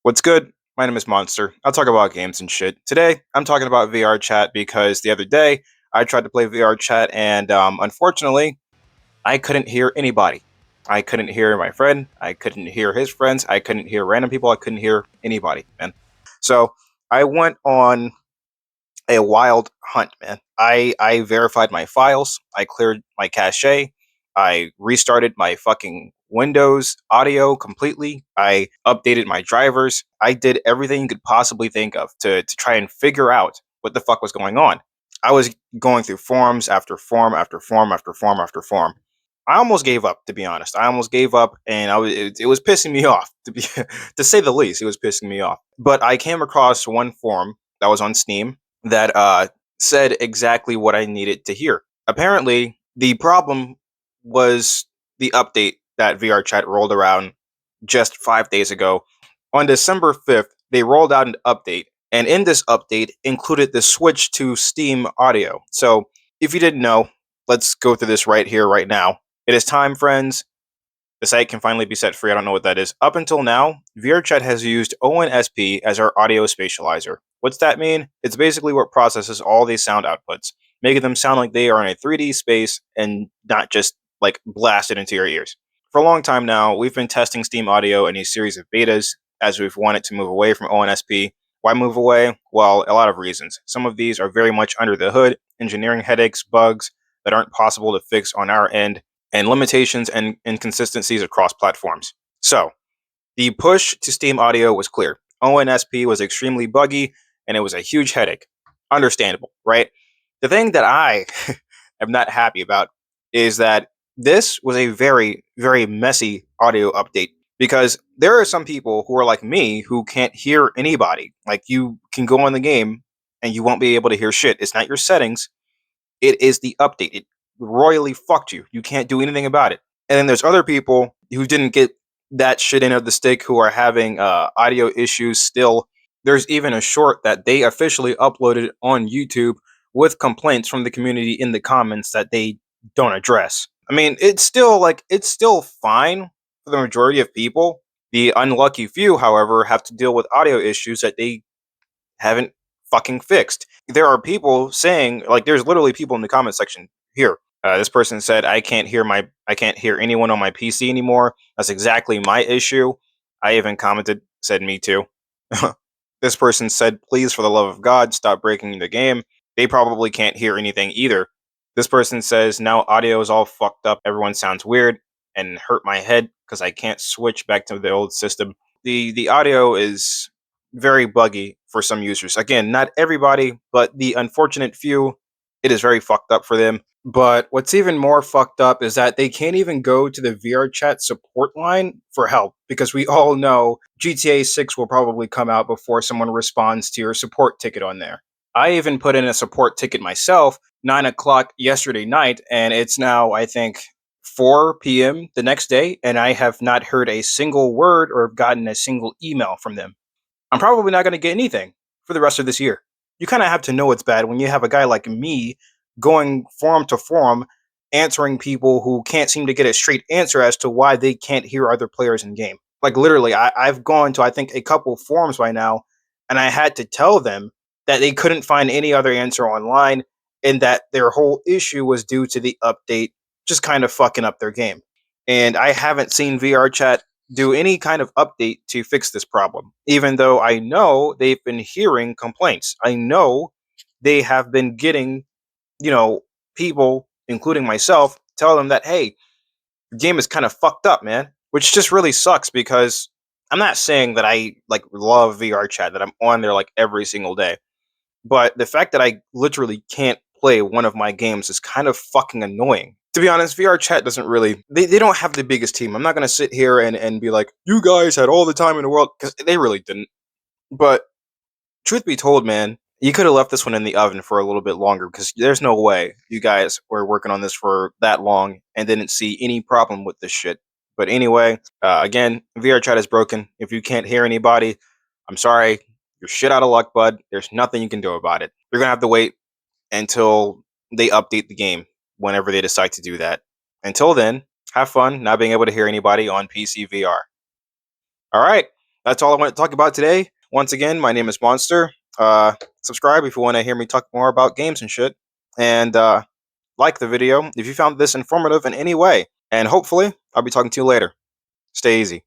What's good? My name is Monster. I'll talk about games and shit. Today, I'm talking about VRChat because the other day, I tried to play VRChat and unfortunately, I couldn't hear anybody. I couldn't hear my friend. I couldn't hear his friends. I couldn't hear random people. I couldn't hear anybody, man. So I went on a wild hunt, man. I verified my files. I cleared my cache. I restarted my fucking Windows audio completely. I updated my drivers. I did everything you could possibly think of to try and figure out what the fuck was going on. I was going through forums after forum after forum after forum after forum. I almost gave up, to be honest. I almost gave up, and it was pissing me off to be to say the least. It was pissing me off. But I came across one forum that was on Steam that said exactly what I needed to hear. Apparently, the problem was the update that VRChat rolled around just 5 days ago. On December 5th, they rolled out an update, and in this update included the switch to Steam audio. So, if you didn't know, let's go through this right here, right now. It is time, friends. The site can finally be set free. I don't know what that is. Up until now, VRChat has used ONSP as our audio spatializer. What's that mean? It's basically what processes all these sound outputs, making them sound like they are in a 3D space and not just like blasted into your ears. For a long time now, we've been testing Steam Audio in a series of betas as we've wanted to move away from ONSP. Why move away? Well, a lot of reasons. Some of these are very much under the hood, engineering headaches, bugs that aren't possible to fix on our end, and limitations and inconsistencies across platforms. So, the push to Steam Audio was clear. ONSP was extremely buggy, and it was a huge headache. Understandable, right? The thing that I am not happy about is that this was a very, very messy audio update because there are some people who are like me who can't hear anybody. Like, you can go on the game and you won't be able to hear shit. It's not your settings, it is the update. It royally fucked you. You can't do anything about it. And then there's other people who didn't get that shit in of the stick who are having audio issues still. There's even a short that they officially uploaded on YouTube with complaints from the community in the comments that they don't address. I mean, it's still fine for the majority of people. The unlucky few, however, have to deal with audio issues that they haven't fucking fixed. There are people saying, like, there's literally people in the comment section here. This person said, I can't hear anyone on my PC anymore. That's exactly my issue. I even commented, said, me too. This person said, please, for the love of God, stop breaking the game. They probably can't hear anything either. This person says, now audio is all fucked up. Everyone sounds weird and hurt my head because I can't switch back to the old system. The audio is very buggy for some users. Again, not everybody, but the unfortunate few, it is very fucked up for them. But what's even more fucked up is that they can't even go to the VRChat support line for help because we all know GTA 6 will probably come out before someone responds to your support ticket on there. I even put in a support ticket myself 9 o'clock yesterday night, and it's now, I think, 4 p.m. the next day, and I have not heard a single word or gotten a single email from them. I'm probably not going to get anything for the rest of this year. You kind of have to know it's bad when you have a guy like me going forum to forum, answering people who can't seem to get a straight answer as to why they can't hear other players in game. Like, literally, I've gone to, I think, a couple forums by now, and I had to tell them that they couldn't find any other answer online and that their whole issue was due to the update just kind of fucking up their game. And I haven't seen VRChat do any kind of update to fix this problem, even though I know they've been hearing complaints. I know they have been getting, people, including myself, tell them that, hey, your game is kind of fucked up, man, which just really sucks because I'm not saying that I like love VRChat, that I'm on there like every single day, but the fact that I literally can't play one of my games is kind of fucking annoying. To be honest, VRChat doesn't really, they don't have the biggest team. I'm not going to sit here and be like, you guys had all the time in the world, because they really didn't. But truth be told, man, you could have left this one in the oven for a little bit longer because there's no way you guys were working on this for that long and didn't see any problem with this shit. But anyway, again, VRChat is broken. If you can't hear anybody, I'm sorry. You're shit out of luck, bud. There's nothing you can do about it. You're going to have to wait until they update the game whenever they decide to do that. Until then, have fun not being able to hear anybody on PC VR. All right, that's all I want to talk about today. Once again, my name is Monster. Subscribe if you want to hear me talk more about games and shit. And like the video if you found this informative in any way. And hopefully, I'll be talking to you later. Stay easy.